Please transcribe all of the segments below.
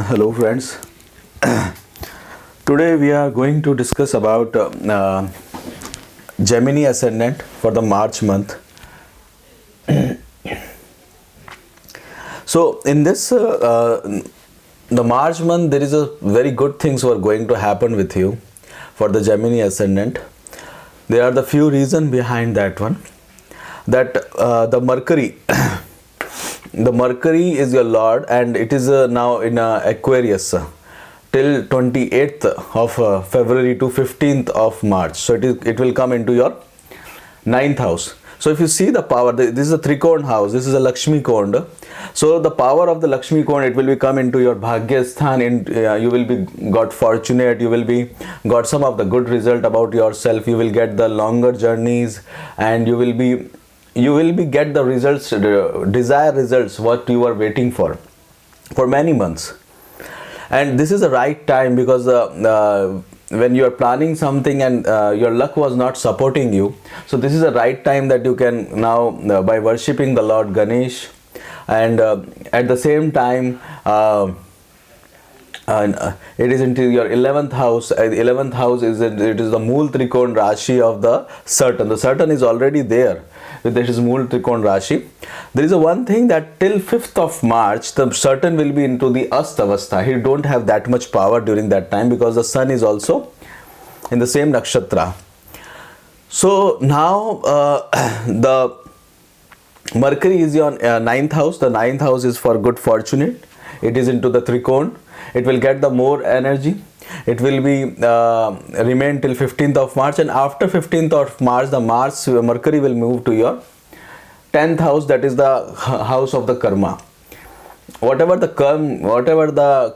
Hello friends. Today we are going to discuss about Gemini Ascendant for the March month. So in this the March month, there is a very good things were going to happen with you for the Gemini Ascendant. There are the few reasons behind that one. That the Mercury the Mercury is your Lord, and it is now in Aquarius till 28th of February to 15th of March. So it will come into your 9th house. So if you see the power, this is a Trikon house, this is a Lakshmi Kond. So the power of the Lakshmi Kond, it will be come into your Bhagya Sthan. You will be got fortunate, you will be got some of the good result about yourself, you will get the longer journeys, and you will be get the results, desired results what you are waiting for many months. And this is the right time, because when you are planning something and your luck was not supporting you, so this is the right time that you can now by worshipping the Lord Ganesh, and at the same time it is into your 11th house. 11th house is it is the Mool Trikon Rashi of the Saturn. The Saturn is already there with this Mool Trikon Rashi. There is a one thing that till 5th of March the Saturn will be into the Astavastha. He don't have that much power during that time, because the Sun is also in the same nakshatra. So now the Mercury is on 9th house. The 9th house is for good fortunate. It is into the Trikon. It will get the more energy. It will be remain till 15th of March, and after 15th of March the Mercury will move to your 10th house, that is the house of the karma. Whatever the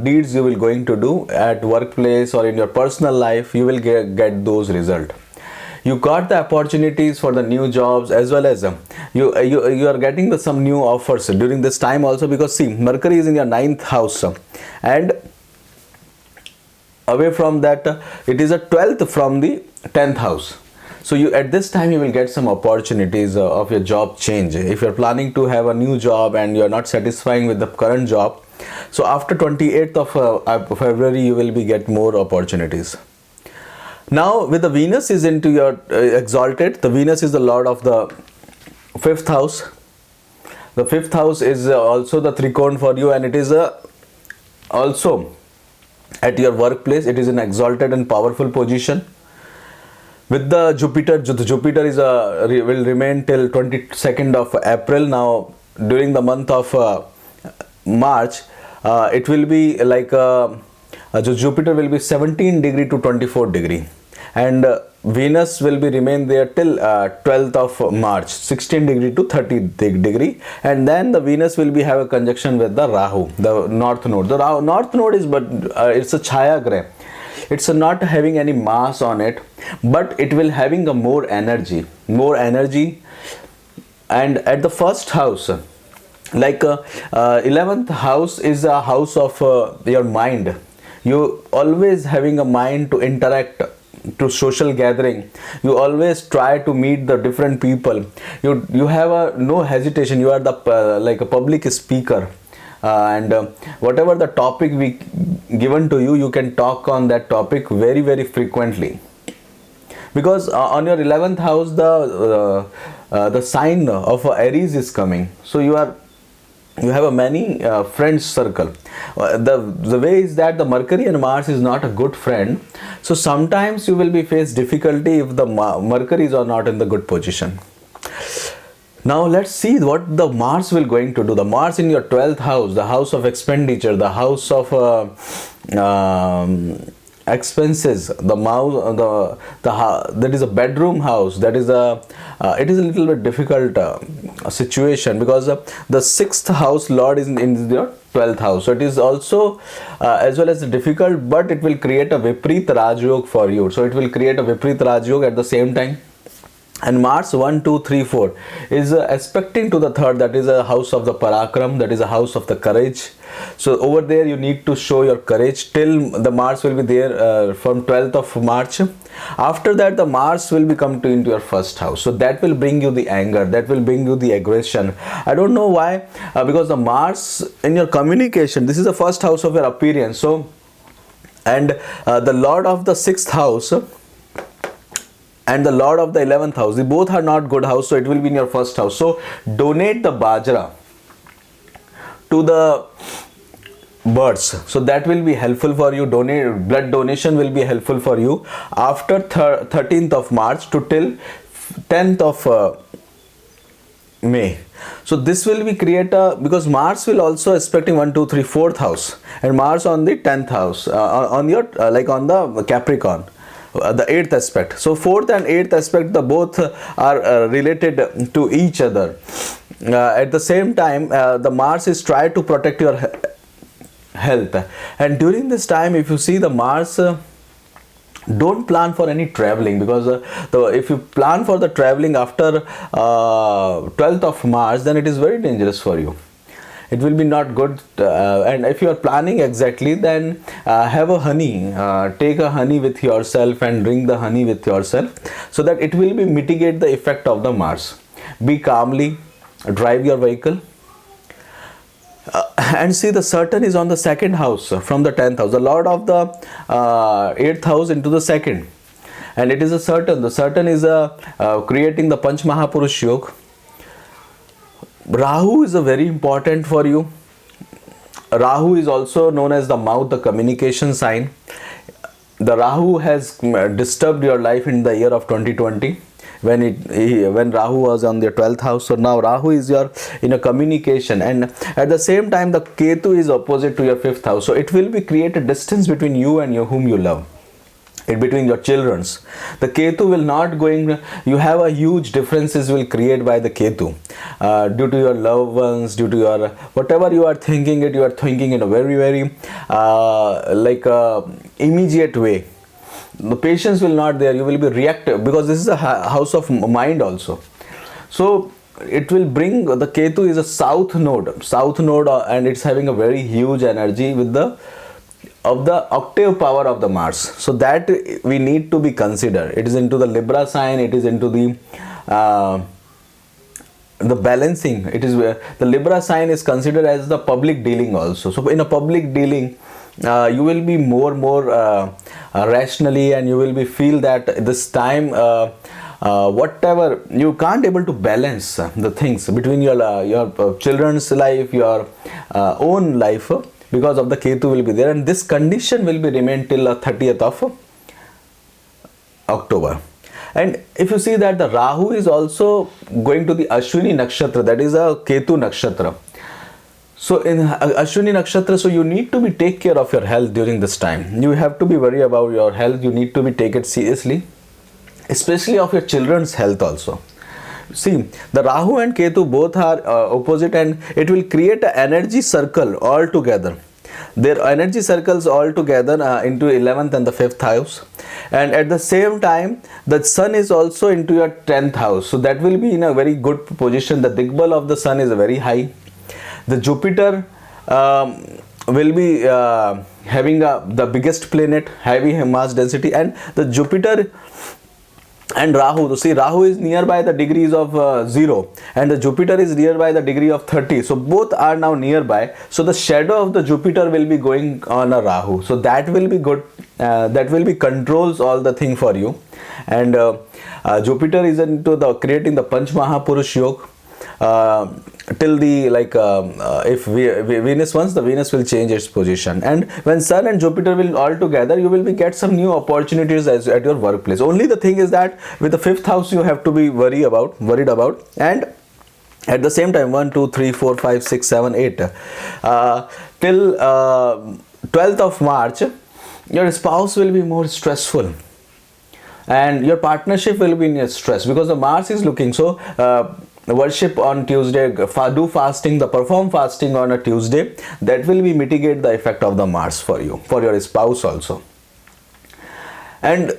deeds you will going to do at workplace or in your personal life, you will get those results. You got the opportunities for the new jobs, as well as you are getting some new offers during this time also, because see, Mercury is in your 9th house, and away from that it is a 12th from the 10th house. So you at this time you will get some opportunities of your job change. If you are planning to have a new job and you are not satisfying with the current job, so after 28th of February you will be get more opportunities. Now with the Venus is into your exalted, the Venus is the lord of the 5th house. The 5th house is also the Trikon for you, and it is also at your workplace. It is an exalted and powerful position. With the Jupiter is will remain till 22nd of April. Now during the month of March, it will be like Jupiter will be 17 degree to 24 degree, and Venus will be remain there till 12th of March, 16 degree to 30 degree, and then the Venus will be have a conjunction with the Rahu, the North Node. The North Node is it's a Chaya Grah. It's not having any mass on it, but it will having a more energy. And at the first house, like 11th house is a house of your mind. You always having a mind to interact, to social gathering. You always try to meet the different people. You have no hesitation. You are the like a public speaker, and whatever the topic we given to you, you can talk on that topic very, very frequently, because on your 11th house the sign of Aries is coming. So you have a many friends circle. The way is that the Mercury and Mars is not a good friend, so sometimes you will be face difficulty if the Mercury are not in the good position. Now let's see what the Mars will going to do. The Mars in your 12th house, the house of expenditure, the house of expenses, that is a bedroom house. That is it is a little bit difficult situation, because the 6th house lord is in your 12th house. So it is also as well as difficult, but it will create a Viprit Rajyog for you. So it will create a Viprit Rajyog at the same time. And Mars 1 2 3 4 is aspecting to the third, that is a house of the parakram, that is a house of the courage. So over there you need to show your courage till the Mars will be there from 12th of March. After that the Mars will be come to into your first house, so that will bring you the anger, that will bring you the aggression. I don't know why, because the Mars in your communication, this is the first house of your appearance. So and the Lord of the sixth house and the Lord of the 11th house, they both are not good house, so it will be in your first house. So donate the bajra to the birds, so that will be helpful for you. Donate, blood donation will be helpful for you after 13th of March to till 10th of May. So this will be create a, because Mars will also aspecting 1 2 3 4th house, and Mars on the 10th house on your like on the Capricorn, the 8th aspect. So 4th and 8th aspect, the both are related to each other. At the same time the Mars is try to protect your health, and during this time if you see the Mars, don't plan for any traveling, because if you plan for the traveling after 12th of March, then it is very dangerous for you. It will be not good, and if you are planning exactly, then have a honey, take a honey with yourself and drink the honey with yourself, so that it will be mitigate the effect of the Mars. Be calmly, drive your vehicle, and see the Saturn is on the second house from the 10th house, the Lord of the 8th house into the second, and it is a Saturn. The Saturn is creating the Panch Mahapurush Yoga. Rahu is a very important for you. Rahu is also known as the mouth, the communication sign. The Rahu has disturbed your life in the year of 2020 when Rahu was on the 12th house. So now Rahu is your in a communication, and at the same time the Ketu is opposite to your 5th house, so it will be create a distance between you and whom you love, between your children's. The Ketu will not going, you have a huge differences will create by the Ketu due to your loved ones, due to your whatever you are thinking it, you are thinking in a very immediate way. The patience will not there, you will be reactive, because this is a house of mind also. So it will bring, the Ketu is a south node, and it's having a very huge energy with the of the octave power of the Mars. So that we need to be considered. It is into the Libra sign, it is into the balancing. It is where the Libra sign is considered as the public dealing also. So in a public dealing, you will be more rationally, and you will be feel that this time whatever you can't able to balance the things between your children's life, your own life, because of the Ketu will be there, and this condition will be remain till 30th of October. And if you see that the Rahu is also going to the Ashwini Nakshatra, that is a Ketu Nakshatra. So in Ashwini Nakshatra, so you need to be take care of your health during this time. You have to be worried about your health. You need to be take it seriously, especially of your children's health also. See, the Rahu and Ketu both are opposite, and it will create an energy circle all together. Their energy circles all together into 11th and the 5th house, and at the same time the Sun is also into your 10th house, so that will be in a very good position. The Digbal of the Sun is very high. The Jupiter will be having the biggest planet, heavy mass density, and the Jupiter and Rahu, to see Rahu is nearby the degrees of 0, and the Jupiter is nearby the degree of 30, so both are now nearby. So the shadow of the Jupiter will be going on a Rahu, so that will be good, that will be controls all the thing for you. And Jupiter is into the creating the Panch Mahapurush Yoga till the if Venus, once the Venus will change its position, and when Sun and Jupiter will all together, you will be get some new opportunities as at your workplace. Only the thing is that with the 5th house you have to be worried about, and at the same time 1 2 3 4 5 6 7 8 till 12th of March your spouse will be more stressful, and your partnership will be in stress, because the Mars is looking. So worship on Tuesday, do fasting, perform fasting on a Tuesday. That will be mitigate the effect of the Mars for you, for your spouse also. And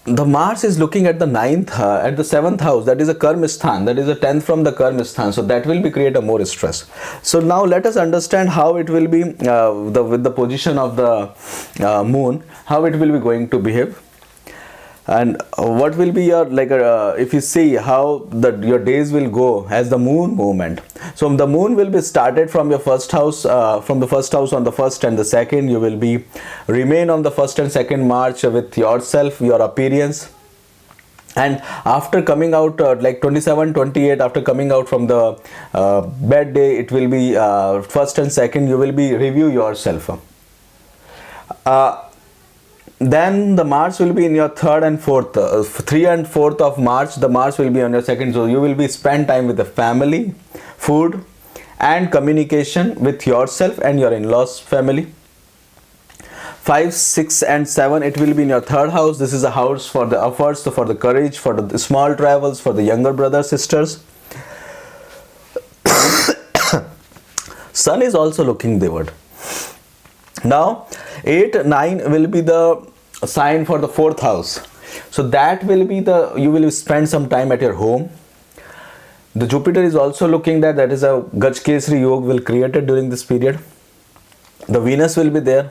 the Mars is looking at the at the 7th house, that is a karma sthan, that is the 10th from the karma sthan, so that will be create a more stress. So now let us understand how it will be with the position of the moon, how it will be going to behave, and what will be your if you see how your days will go as the moon movement. So the moon will be started from your first house, from the first house on the first and the second. You will be remain on the first and second March with yourself, your appearance, and after coming out like 27, 28, after coming out from the bed day, it will be first and second, you will be review yourself. Then the Mars will be in your 3rd and 4th, 3 and 4th of March, the Mars will be on your second, so you will be spend time with the family, food and communication with yourself and your in-laws family. 5, 6 and 7, it will be in your 3rd house. This is a house for the efforts, for the courage, for the small travels, for the younger brothers, sisters. Sun is also looking thither. Now 8, 9 will be the sign for the 4th house, so that will be you will spend some time at your home. The Jupiter is also looking that is a Gajkesri Yoga will created during this period. The Venus will be there,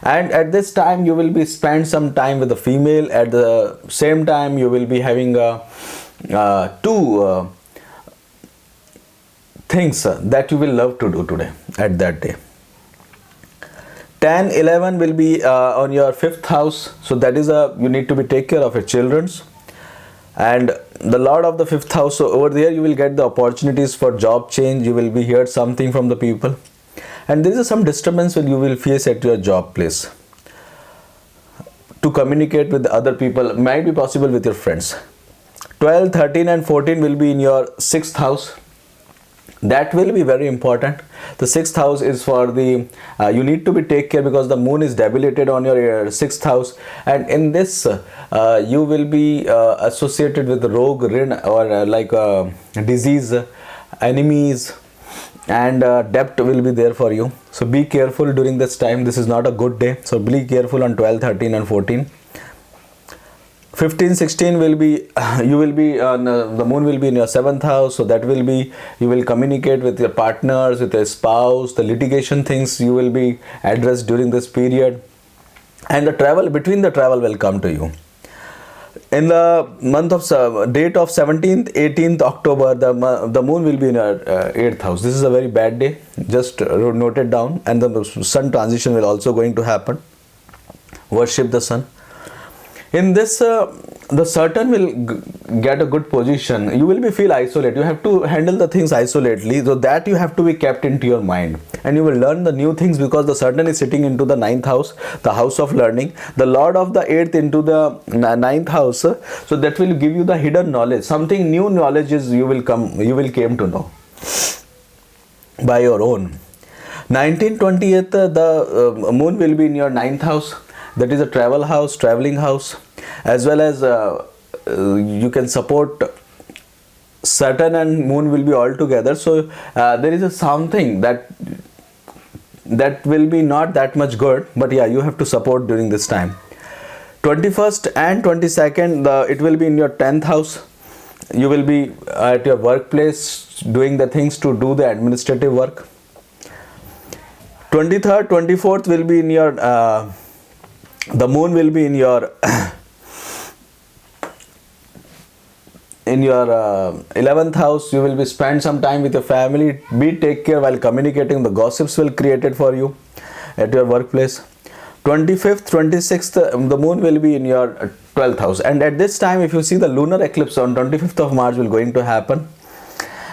and at this time you will be spend some time with the female. At the same time you will be having two things that you will love to do today at that day. 10, 11 will be on your 5th house, so that is you need to be take care of your children's, and the Lord of the 5th house, so over there you will get the opportunities for job change. You will be heard something from the people, and there is some disturbance when you will face at your job place. To communicate with the other people might be possible with your friends. 12, 13 and 14 will be in your 6th house. That will be very important. The 6th house is for the you need to be take care because the moon is debilitated on your 6th house, and in this you will be associated with the rogue or disease, enemies, and debt will be there for you. So be careful during this time. This is not a good day, so be careful on 12, 13 and 14. 15, 16 will be you will be the moon will be in your 7th house, so that will be you will communicate with your partners, with your spouse. The litigation things you will be addressed during this period, and the travel will come to you. In the month of date of 17th, 18th October, the moon will be in your 8th house. This is a very bad day, just note it down, and the sun transition will also going to happen. Worship the sun. In this the Saturn will get a good position. You will be feel isolated. You have to handle the things isolatedly, so that you have to be kept into your mind, and you will learn the new things because the Saturn is sitting into the 9th house, the house of learning. The Lord of the 8th into the 9th house, so that will give you the hidden knowledge. Something new knowledge is you will came to know by your own. 19, 20th the moon will be in your 9th house. That is a travel house, traveling house, as well as you can support Saturn and moon will be all together. So there is something that will be not that much good, but yeah, you have to support during this time. 21st and 22nd, it will be in your 10th house. You will be at your workplace doing the things to do the administrative work. 23rd, 24th will be in your the moon will be in your 11th house. You will be spend some time with your family. Be take care while communicating. The gossips will created for you at your workplace. 25th, 26th, the moon will be in your 12th house, and at this time, if you see the lunar eclipse on 25th of March will going to happen,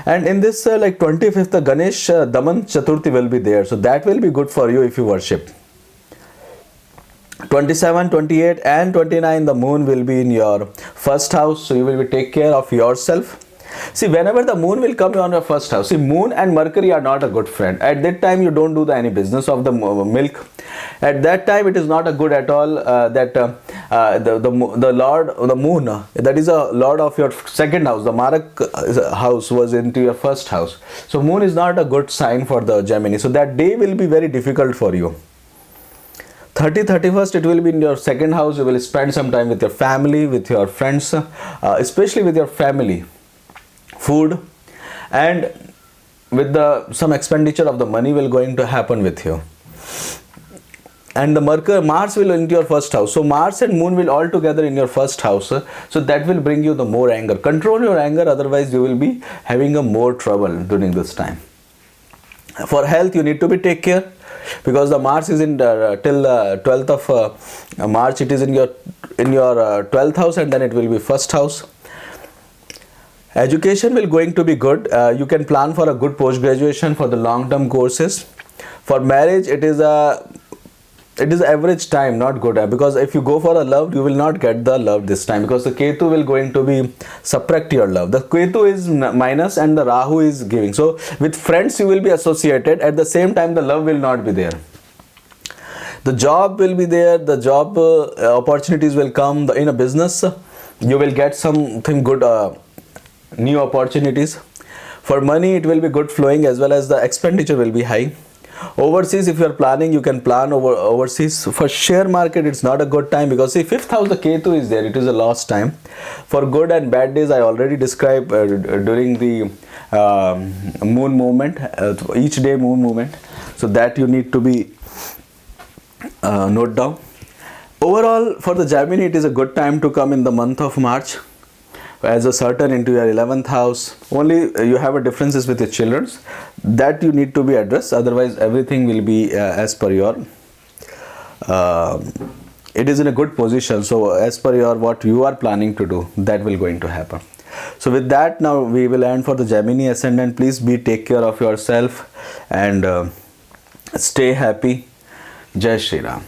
and in this 25th, the Ganesh Daman Chaturthi will be there, so that will be good for you if you worship. 27, 28 and 29, the moon will be in your 1st house, so you will be take care of yourself. See, whenever the moon will come on your 1st house, see, moon and Mercury are not a good friend. At that time, you don't do any business of the milk. At that time, it is not a good at all that the Lord, the moon, that is a Lord of your 2nd house. The Marak house was into your 1st house. So moon is not a good sign for the Gemini. So that day will be very difficult for you. 31st, it will be in your second house. You will spend some time with your family, with your friends, especially with your family, food, and with some expenditure of the money will going to happen with you. And the Mars will into your first house. So Mars and Moon will all together in your first house. So that will bring you the more anger. Control your anger, otherwise you will be having a more trouble during this time. For health, you need to be take care, because the Mars is in till 12th of March. It is in your 12th house, and then it will be first house. Education will going to be good. You can plan for a good post graduation for the long term courses. For marriage, it is average time, not good, because if you go for a love, you will not get the love this time, because the Ketu will going to be subtract your love. The Ketu is minus and the Rahu is giving. So with friends you will be associated, at the same time the love will not be there. The job will be there, the job opportunities will come. In a business you will get something good, new opportunities. For money, it will be good flowing, as well as the expenditure will be high. Overseas, if you are planning, you can plan overseas. For share market, it's not a good time, because see, 5th house, the Ketu is there. It is a lost time. For good and bad days, I already described during the moon movement, each day moon movement. So that you need to be note down. Overall, for the Gemini, it is a good time to come in the month of March as a Saturn into your 11th house. Only you have a differences with your children that you need to be addressed, otherwise everything will be as per your it is in a good position. So as per your what you are planning to do, that will going to happen. So with that, now we will end for the Gemini Ascendant. Please take care of yourself and stay happy. Jai Shri Ram.